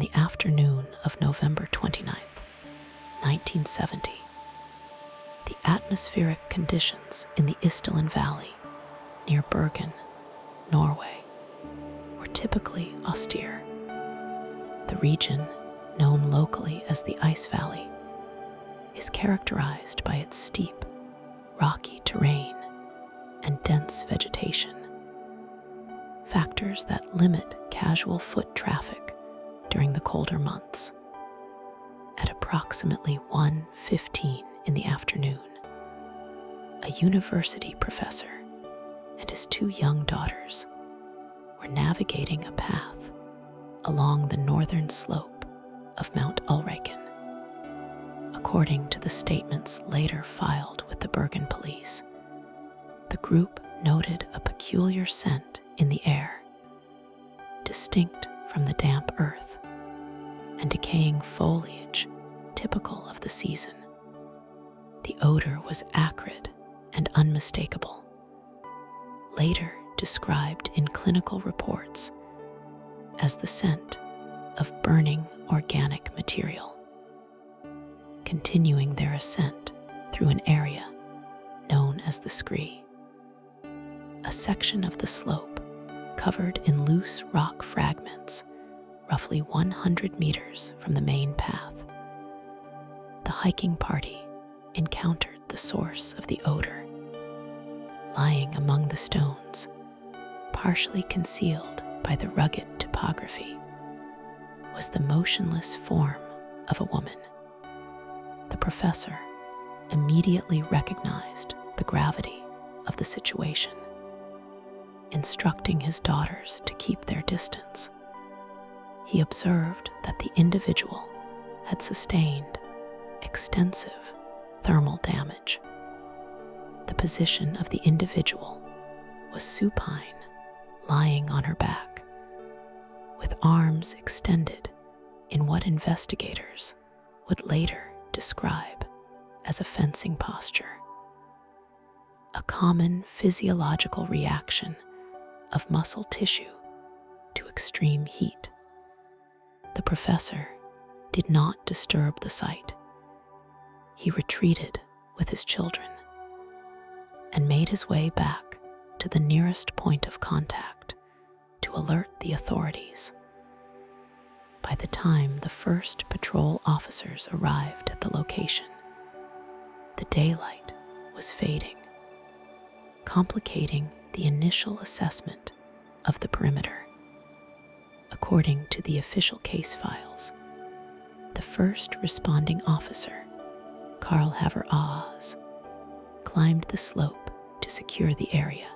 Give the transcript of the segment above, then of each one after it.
the afternoon of November 29th, 1970. The atmospheric conditions in the Isdal Valley, near Bergen, Norway, were typically austere. The region, known locally as the Ice Valley, is characterized by its steep, rocky terrain and dense vegetation, factors that limit casual foot traffic during the colder months. At approximately 1:15 in the afternoon, a university professor and his 2 young daughters were navigating a path along the northern slope of Mount Ulriken. According to the statements later filed with the Bergen police, the group noted a peculiar scent in the air, distinct from the damp earth and decaying foliage typical of the season. The odor was acrid and unmistakable, later described in clinical reports as the scent of burning organic material. Continuing their ascent through an area known as the Scree, a section of the slope covered in loose rock fragments roughly 100 meters from the main path. The hiking party encountered the source of the odor. Lying among the stones, partially concealed by the rugged topography, was the motionless form of a woman. The professor immediately recognized the gravity of the situation. Instructing his daughters to keep their distance, he observed that the individual had sustained extensive thermal damage. The position of the individual was supine, lying on her back, with arms extended in what investigators would later describe as a fencing posture, a common physiological reaction of muscle tissue to extreme heat. The professor did not disturb the sight. He retreated with his children and made his way back to the nearest point of contact to alert the authorities. By the time the first patrol officers arrived at the location, the daylight was fading, complicating the initial assessment of the perimeter. According to the official case files, the first responding officer, Carl Haver-Aas, climbed the slope to secure the area.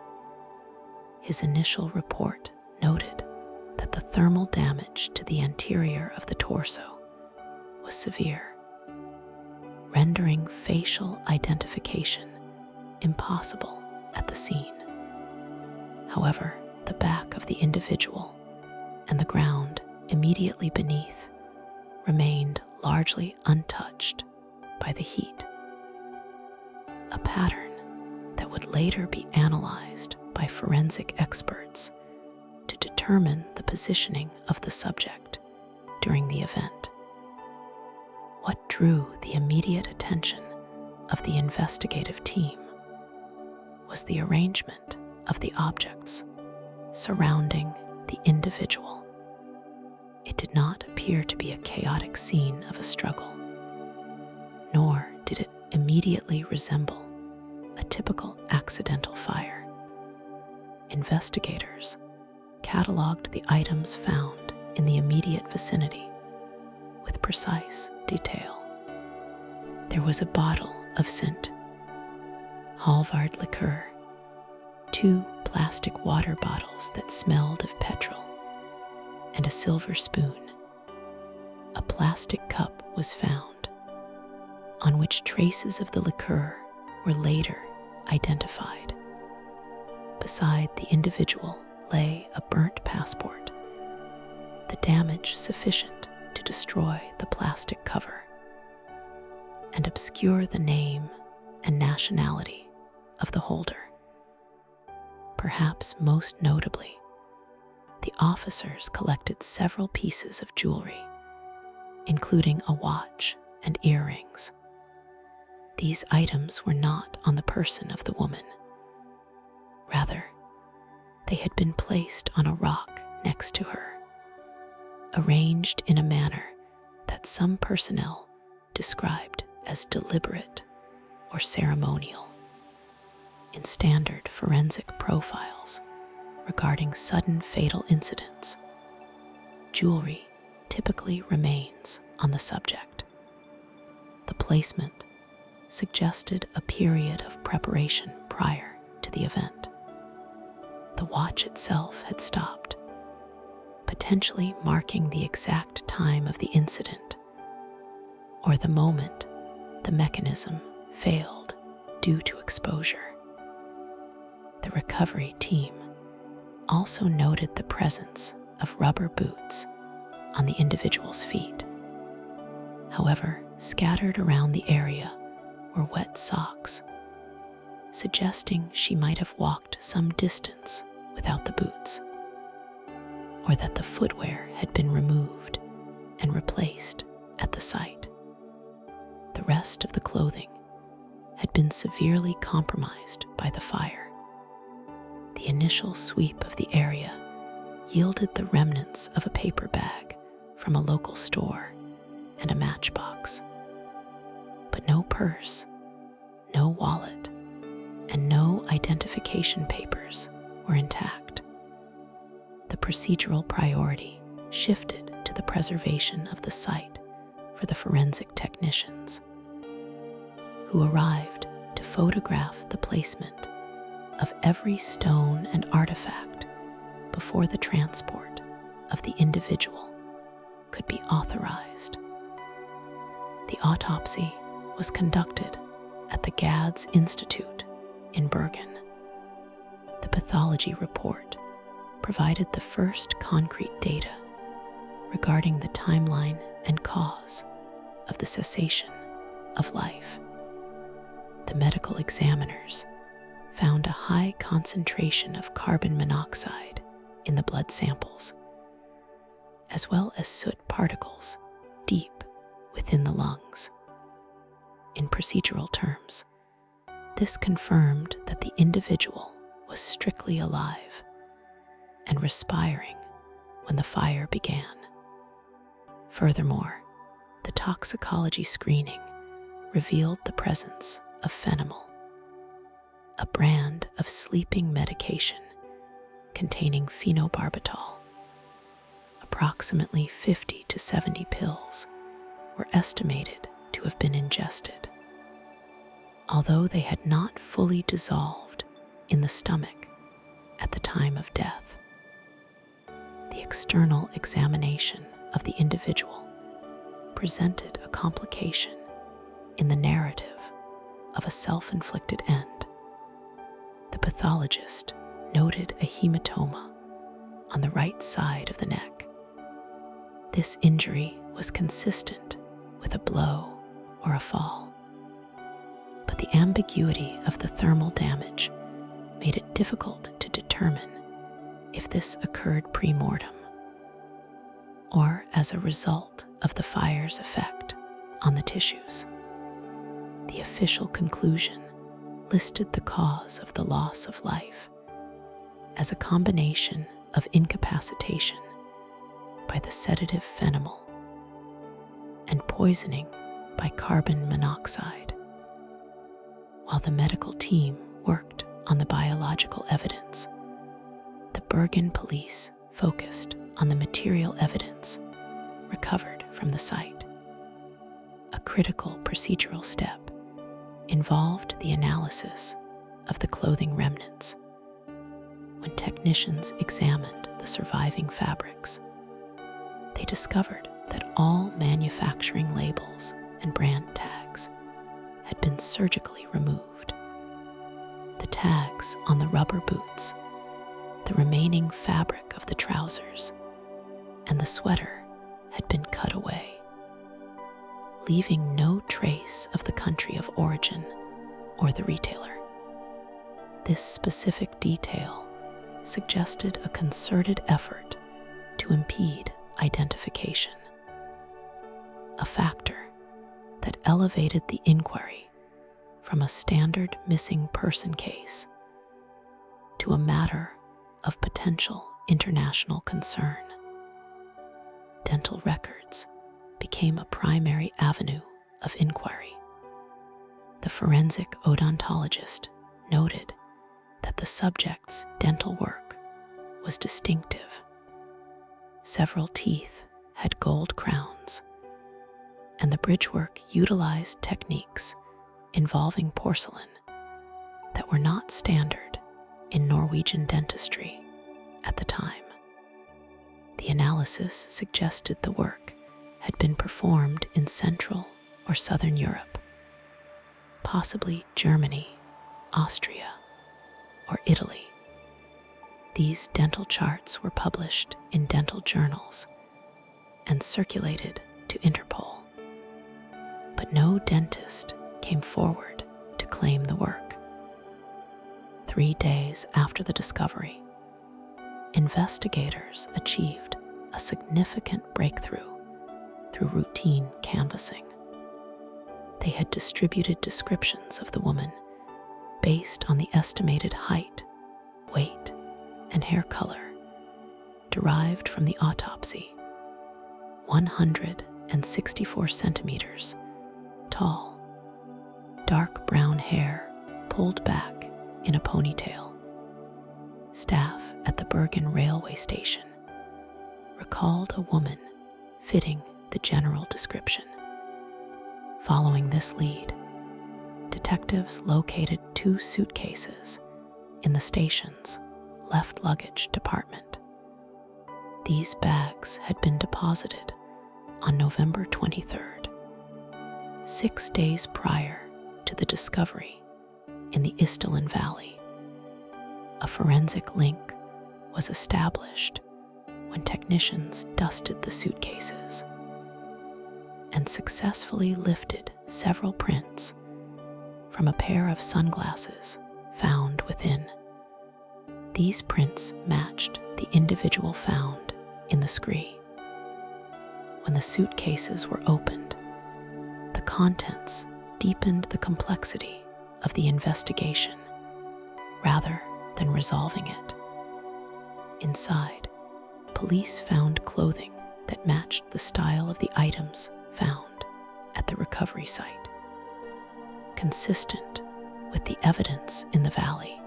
His initial report noted that the thermal damage to the anterior of the torso was severe, rendering facial identification impossible at the scene. However, the back of the individual and the ground immediately beneath remained largely untouched by the heat, a pattern that would later be analyzed by forensic experts to determine the positioning of the subject during the event. What drew the immediate attention of the investigative team was the arrangement of the objects surrounding the individual. It did not appear to be a chaotic scene of a struggle, nor did it immediately resemble a typical accidental fire. Investigators cataloged the items found in the immediate vicinity with precise detail. There was a bottle of St. Halvard liqueur, 2 plastic water bottles that smelled of petrol, and a silver spoon. A plastic cup was found, on which traces of the liqueur were later identified. Beside the individual lay a burnt passport, the damage sufficient to destroy the plastic cover and obscure the name and nationality of the holder. Perhaps most notably, the officers collected several pieces of jewelry including a watch and earrings. These items were not on the person of the woman. Rather, they had been placed on a rock next to her, arranged in a manner that some personnel described as deliberate or ceremonial. In standard forensic profiles regarding sudden fatal incidents, jewelry typically remains on the subject. The placement suggested a period of preparation prior to the event. The watch itself had stopped, potentially marking the exact time of the incident or the moment the mechanism failed due to exposure. The recovery team also noted the presence of rubber boots on the individual's feet. However, scattered around the area were wet socks, suggesting she might have walked some distance without the boots, or that the footwear had been removed and replaced at the site. The rest of the clothing had been severely compromised by the fire. The initial sweep of the area yielded the remnants of a paper bag from a local store and a matchbox, but no purse, no wallet, and no identification papers were intact. The procedural priority shifted to the preservation of the site for the forensic technicians, who arrived to photograph the placement of every stone and artifact before the transport of the individual could be authorized. The autopsy was conducted at the Gads Institute in Bergen. The pathology report provided the first concrete data regarding the timeline and cause of the cessation of life. The medical examiners found a high concentration of carbon monoxide in the blood samples, as well as soot particles deep within the lungs. In procedural terms, this confirmed that the individual was strictly alive and respiring when the fire began. Furthermore, the toxicology screening revealed the presence of phenamyl, a brand of sleeping medication containing phenobarbital. Approximately 50 to 70 pills were estimated to have been ingested, although they had not fully dissolved in the stomach at the time of death. The external examination of the individual presented a complication in the narrative of a self-inflicted end. The pathologist noted a hematoma on the right side of the neck. This injury was consistent with a blow or a fall, but the ambiguity of the thermal damage made it difficult to determine if this occurred pre-mortem or as a result of the fire's effect on the tissues. The official conclusion listed the cause of the loss of life as a combination of incapacitation by the sedative phenamyl and poisoning by carbon monoxide. While the medical team worked on the biological evidence, the Bergen police focused on the material evidence recovered from the site. A critical procedural step involved the analysis of the clothing remnants. When technicians examined the surviving fabrics, they discovered that all manufacturing labels and brand tags had been surgically removed. The tags on the rubber boots, the remaining fabric of the trousers, and the sweater had been cut away, leaving no trace of the country of origin or the retailer. This specific detail suggested a concerted effort to impede identification. a factor that elevated the inquiry from a standard missing person case to a matter of potential international concern. Dental records became a primary avenue of inquiry. The forensic odontologist noted that the subject's dental work was distinctive. Several teeth had gold crowns, and the bridgework utilized techniques involving porcelain that were not standard in Norwegian dentistry at the time. The analysis suggested the work had been performed in Central or Southern Europe, possibly Germany, Austria, or Italy. These dental charts were published in dental journals and circulated to Interpol, but no dentist came forward to claim the work. 3 days after the discovery, investigators achieved a significant breakthrough through routine canvassing. They had distributed descriptions of the woman based on the estimated height, weight, and hair color derived from the autopsy. 164 centimeters tall, dark brown hair pulled back in a ponytail. Staff at the Bergen railway station recalled a woman fitting the general description. Following this lead, detectives located 2 suitcases in the station's left luggage department. These bags had been deposited on November 23rd, 6 days prior to the discovery in the Isdal Valley. A forensic link was established when technicians dusted the suitcases and successfully lifted several prints from a pair of sunglasses found within. These prints matched the individual found in the scree. When the suitcases were opened, the contents deepened the complexity of the investigation rather than resolving it. Inside, police found clothing that matched the style of the items found at the recovery site, consistent with the evidence in the valley.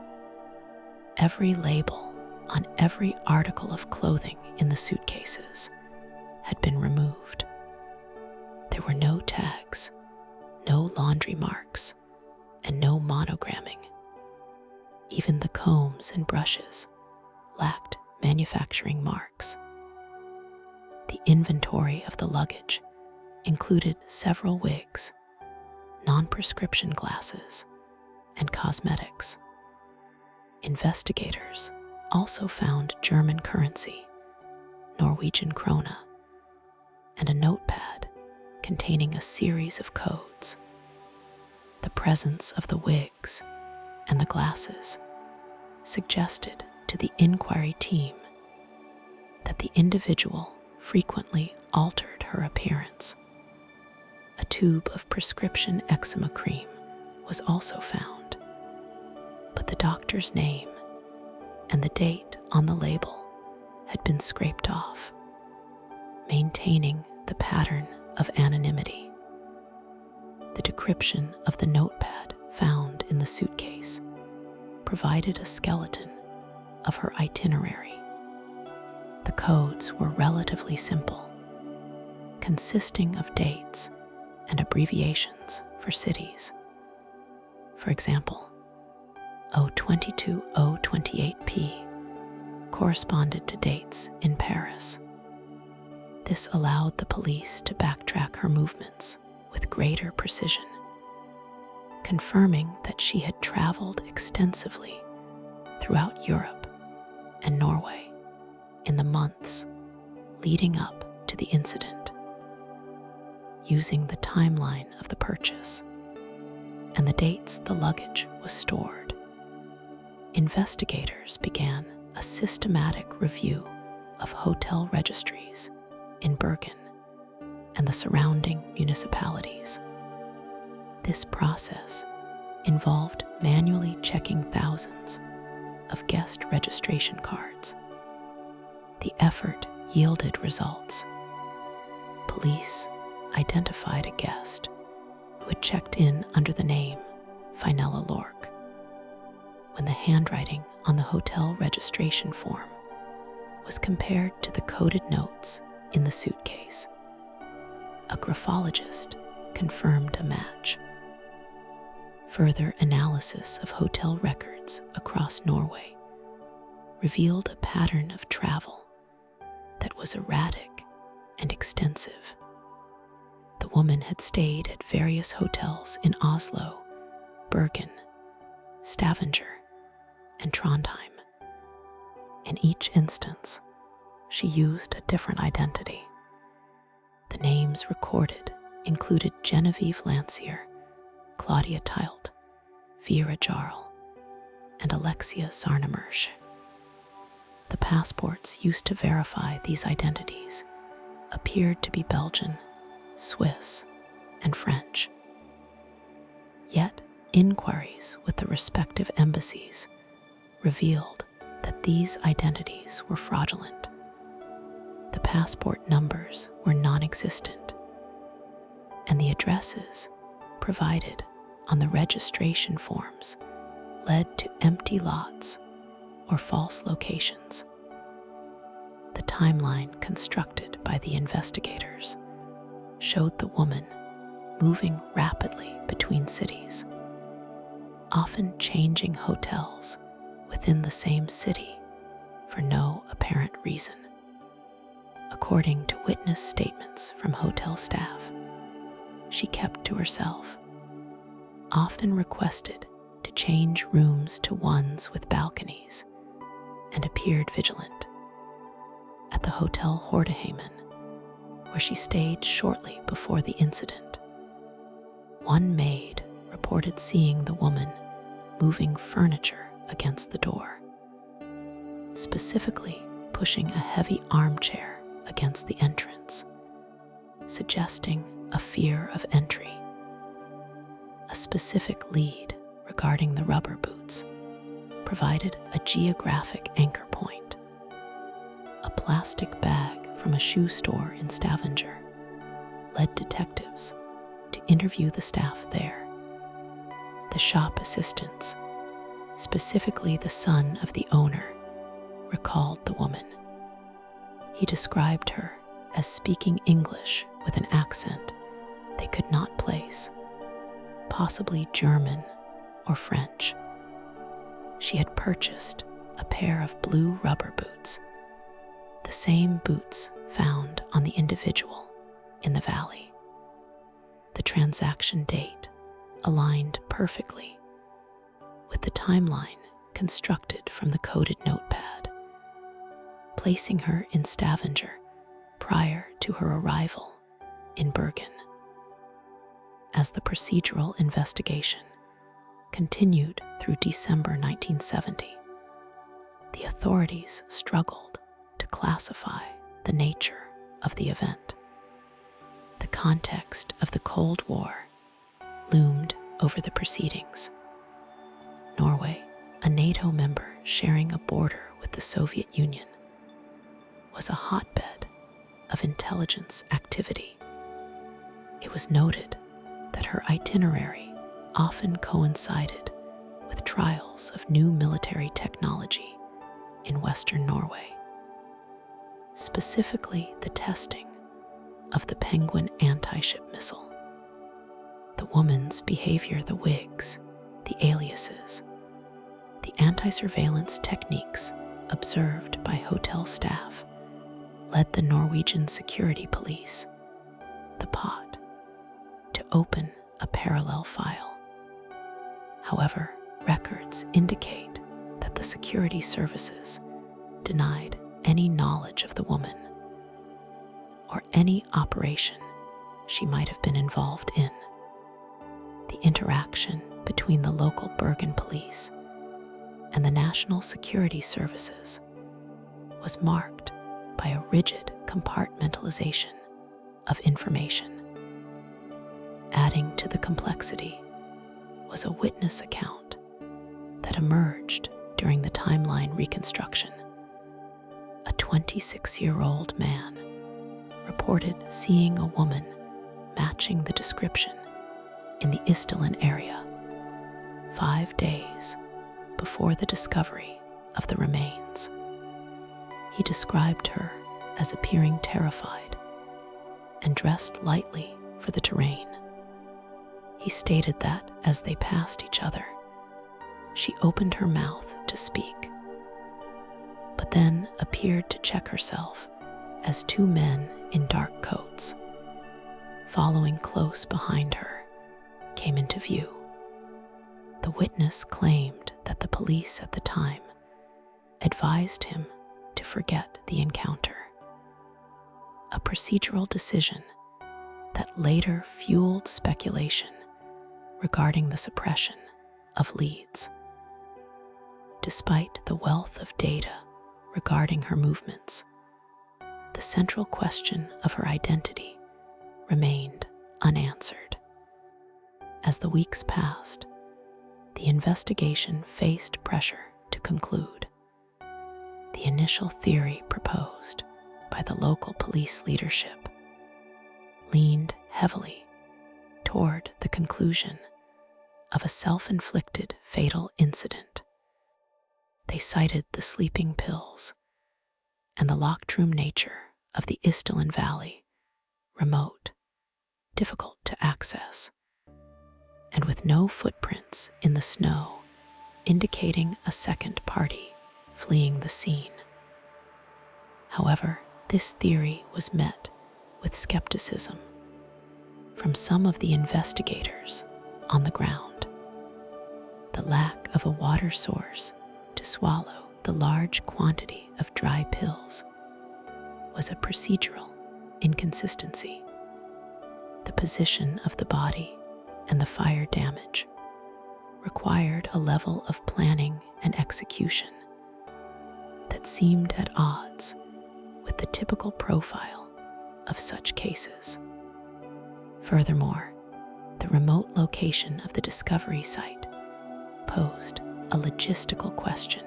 Every label on every article of clothing in the suitcases had been removed. There were no tags, no laundry marks, and no monogramming. Even the combs and brushes lacked manufacturing marks. The inventory of the luggage included several wigs, non-prescription glasses, and cosmetics. Investigators also found German currency, Norwegian krone, and a notepad containing a series of codes. The presence of the wigs and the glasses suggested to the inquiry team that the individual frequently altered her appearance. A tube of prescription eczema cream was also found, but the doctor's name and the date on the label had been scraped off, maintaining the pattern of anonymity. The decryption of the notepad found in the suitcase provided a skeleton of her itinerary. The codes were relatively simple, consisting of dates and abbreviations for cities. For example, 022-028P corresponded to dates in Paris. This allowed the police to backtrack her movements with greater precision, confirming that she had traveled extensively throughout Europe and Norway in the months leading up to the incident. Using the timeline of the purchase and the dates the luggage was stored, investigators began a systematic review of hotel registries in Bergen and and the surrounding municipalities. This process involved manually checking thousands of guest registration cards. The effort yielded results. Police identified a guest who had checked in under the name Finella Lork. When the handwriting on the hotel registration form was compared to the coded notes in the suitcase, a graphologist confirmed a match. Further analysis of hotel records across Norway revealed a pattern of travel that was erratic and extensive. The woman had stayed at various hotels in Oslo, Bergen, Stavanger, and Trondheim. In each instance, she used a different identity. The names recorded included Genevieve Lancier, Claudia Tilt, Vera Jarl, and Alexia Zarnamersch. The passports used to verify these identities appeared to be Belgian, Swiss, and French. Yet, inquiries with the respective embassies revealed that these identities were fraudulent. The passport numbers were non-existent, and the addresses provided on the registration forms led to empty lots or false locations. The timeline constructed by the investigators showed the woman moving rapidly between cities, often changing hotels within the same city for no apparent reason. According to witness statements from hotel staff, she kept to herself, often requested to change rooms to ones with balconies, and appeared vigilant. At the Hotel Hortehamen, where she stayed shortly before the incident, one maid reported seeing the woman moving furniture against the door, specifically pushing a heavy armchair against the entrance, suggesting a fear of entry. A specific lead regarding the rubber boots provided a geographic anchor point. A plastic bag from a shoe store in Stavanger led detectives to interview the staff there. The shop assistants, specifically the son of the owner, recalled the woman. He described her as speaking English with an accent they could not place, possibly German or French. She had purchased a pair of blue rubber boots, the same boots found on the individual in the valley. The transaction date aligned perfectly with the timeline constructed from the coded notepad, placing her in Stavanger prior to her arrival in Bergen. As the procedural investigation continued through December 1970, the authorities struggled to classify the nature of the event. The context of the Cold War loomed over the proceedings. Norway, a NATO member sharing a border with the Soviet Union, was a hotbed of intelligence activity. It was noted that her itinerary often coincided with trials of new military technology in Western Norway, specifically the testing of the Penguin anti-ship missile. The woman's behavior, the wigs, the aliases, the anti-surveillance techniques observed by hotel staff led the Norwegian security police, the POT, to open a parallel file. However, records indicate that the security services denied any knowledge of the woman or any operation she might have been involved in. The interaction between the local Bergen police and the National Security Services was marked by a rigid compartmentalization of information. Adding to the complexity was a witness account that emerged during the timeline reconstruction. A 26-year-old man reported seeing a woman matching the description in the Isdal area 5 days before the discovery of the remains. He described her as appearing terrified and dressed lightly for the terrain. He stated that as they passed each other, she opened her mouth to speak, but then appeared to check herself as two men in dark coats, following close behind her, came into view. The witness claimed that the police at the time advised him to forget the encounter, a procedural decision that later fueled speculation regarding the suppression of leads. Despite the wealth of data regarding her movements, the central question of her identity remained unanswered. As the weeks passed, the investigation faced pressure to conclude. The initial theory proposed by the local police leadership leaned heavily toward the conclusion of a self-inflicted fatal incident. They cited the sleeping pills and the locked-room nature of the Isdal Valley, remote, difficult to access, and with no footprints in the snow indicating a second party fleeing the scene. However, this theory was met with skepticism from some of the investigators on the ground. The lack of a water source to swallow the large quantity of dry pills was a procedural inconsistency. The position of the body and the fire damage required a level of planning and execution that seemed at odds with the typical profile of such cases. Furthermore, the remote location of the discovery site posed a logistical question.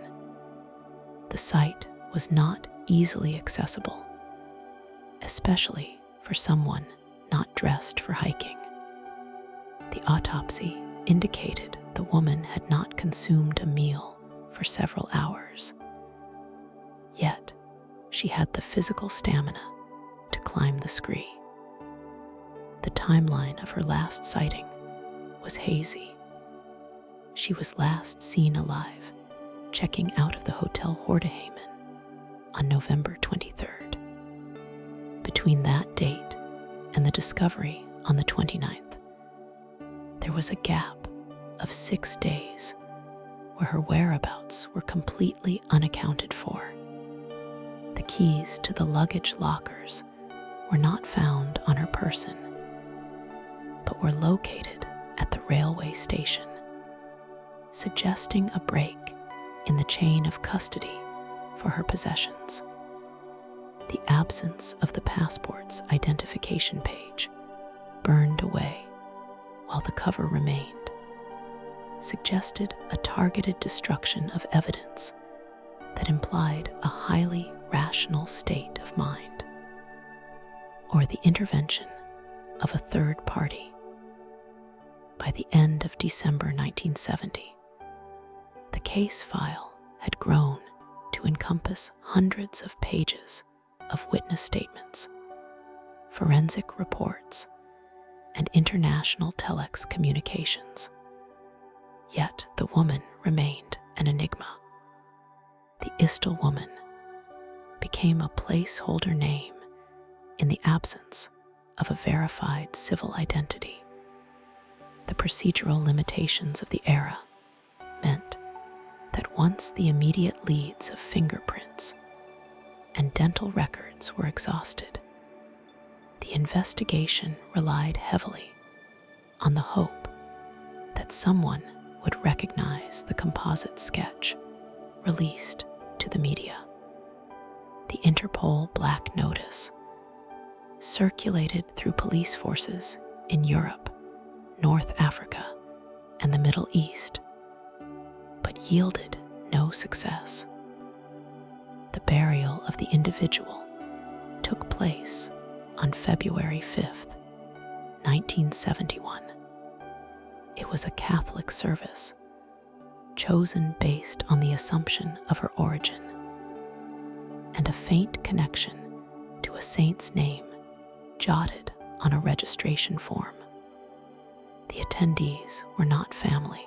The site was not easily accessible, especially for someone not dressed for hiking. The autopsy indicated the woman had not consumed a meal for several hours. Yet, she had the physical stamina to climb the scree. The timeline of her last sighting was hazy. She was last seen alive, checking out of the Hotel Hortehamen on November 23rd. Between that date and the discovery on the 29th, there was a gap of 6 days where her whereabouts were completely unaccounted for. The keys to the luggage lockers were not found on her person, but were located at the railway station, suggesting a break in the chain of custody for her possessions. The absence of the passport's identification page burned away while the cover remained, suggested a targeted destruction of evidence that implied a highly rational state of mind, or the intervention of a third party. By the end of December 1970, the case file had grown to encompass hundreds of pages of witness statements, forensic reports, and international telex communications. Yet the woman remained an enigma. The Isdal Woman became a placeholder name in the absence of a verified civil identity. The procedural limitations of the era meant that once the immediate leads of fingerprints and dental records were exhausted, the investigation relied heavily on the hope that someone would recognize the composite sketch released to the media. The Interpol Black Notice circulated through police forces in Europe, North Africa, and the Middle East, but yielded no success. The burial of the individual took place on February 5th, 1971. It was a Catholic service, chosen based on the assumption of her origin and a faint connection to a saint's name jotted on a registration form. The attendees were not family,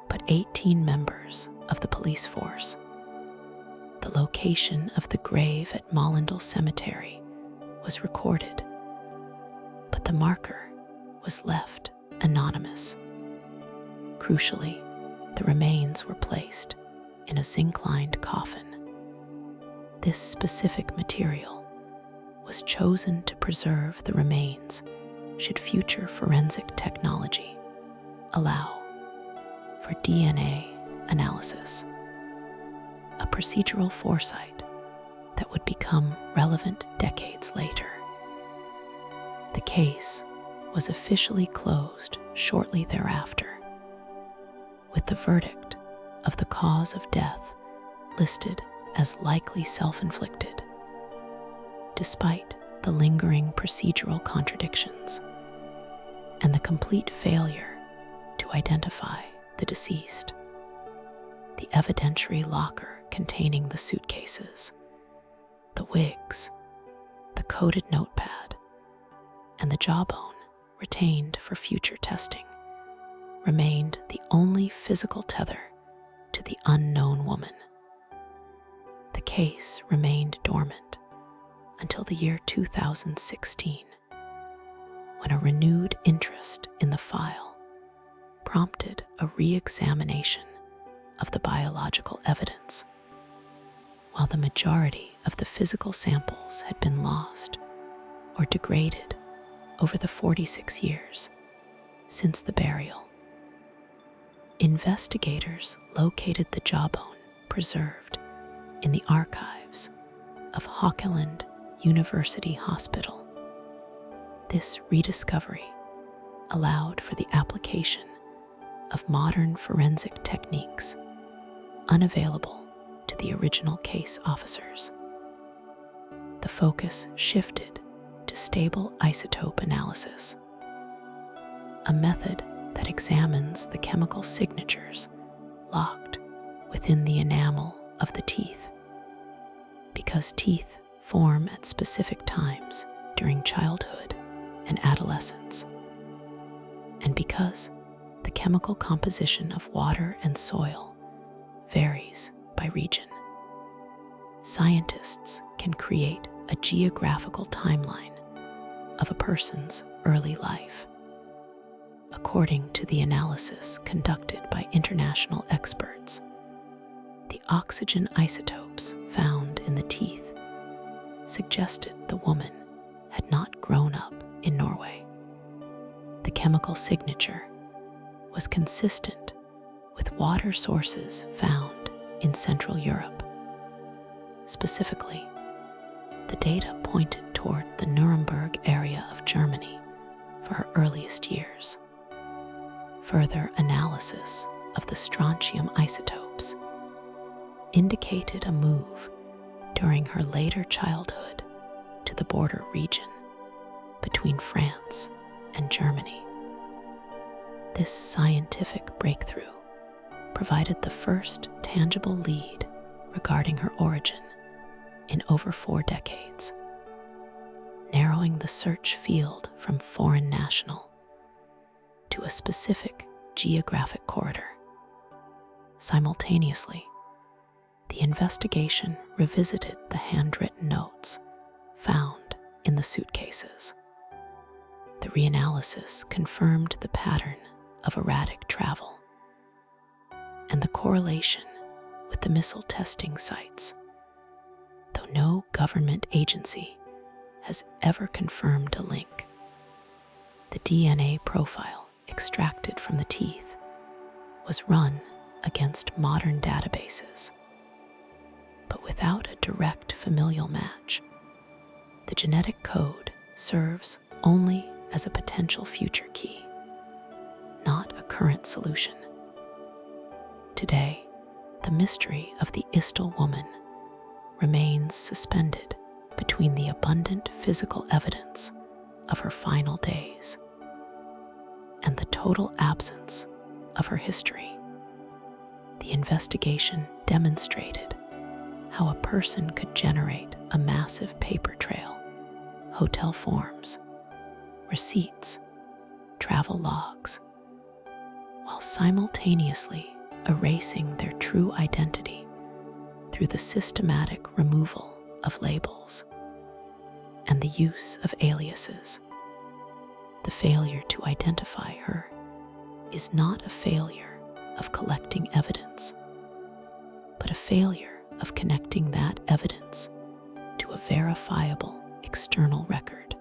but 18 members of the police force. The location of the grave at Mollendale Cemetery was recorded, but the marker was left anonymous. Crucially, the remains were placed in a zinc-lined coffin. This specific material was chosen to preserve the remains should future forensic technology allow for DNA analysis, a procedural foresight that would become relevant decades later. The case was officially closed shortly thereafter, with the verdict of the cause of death listed as likely self-inflicted, despite the lingering procedural contradictions and the complete failure to identify the deceased. The evidentiary locker containing the suitcases, the wigs, the coded notepad, and the jawbone retained for future testing remained the only physical tether to the unknown woman. The case remained dormant until the year 2016, when a renewed interest in the file prompted a re-examination of the biological evidence. While the majority of the physical samples had been lost or degraded over the 46 years since the burial, investigators located the jawbone preserved in the archives of Haukeland University Hospital. This rediscovery allowed for the application of modern forensic techniques unavailable to the original case officers. The focus shifted to stable isotope analysis, a method that examines the chemical signatures locked within the enamel of the teeth. Because teeth form at specific times during childhood and adolescence, and because the chemical composition of water and soil varies by region, scientists can create a geographical timeline of a person's early life. According to the analysis conducted by international experts, the oxygen isotopes found in the teeth suggested the woman had not grown up in Norway. The chemical signature was consistent with water sources found in Central Europe. Specifically, the data pointed toward the Nuremberg area of Germany for her earliest years. Further analysis of the strontium isotopes indicated a move during her later childhood to the border region between France and Germany. This scientific breakthrough provided the first tangible lead regarding her origin in over 4 decades, narrowing the search field from foreign national to a specific geographic corridor. Simultaneously, the investigation revisited the handwritten notes found in the suitcases. The reanalysis confirmed the pattern of erratic travel and the correlation with the missile testing sites. Though no government agency has ever confirmed a link, the DNA profile extracted from the teeth was run against modern databases. But without a direct familial match, The genetic code serves only as a potential future key, not a current solution. Today, the mystery of the Isdal Woman remains suspended between the abundant physical evidence of her final days and the total absence of her history. The investigation demonstrated how a person could generate a massive paper trail, hotel forms, receipts, travel logs, while simultaneously erasing their true identity through the systematic removal of labels and the use of aliases. The failure to identify her is not a failure of collecting evidence, but a failure of connecting that evidence to a verifiable external record.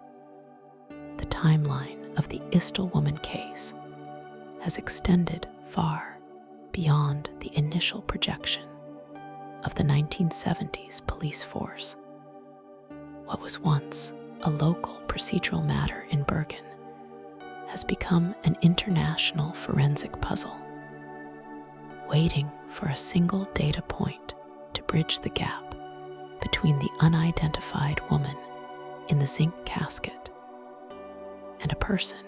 The timeline of the Isdal Woman case has extended far beyond the initial projection of the 1970s police force. What was once a local procedural matter in Bergen has become an international forensic puzzle, waiting for a single data point to bridge the gap between the unidentified woman in the zinc casket and a person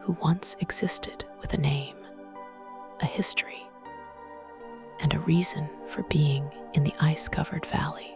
who once existed with a name, a history, and a reason for being in the ice-covered valley.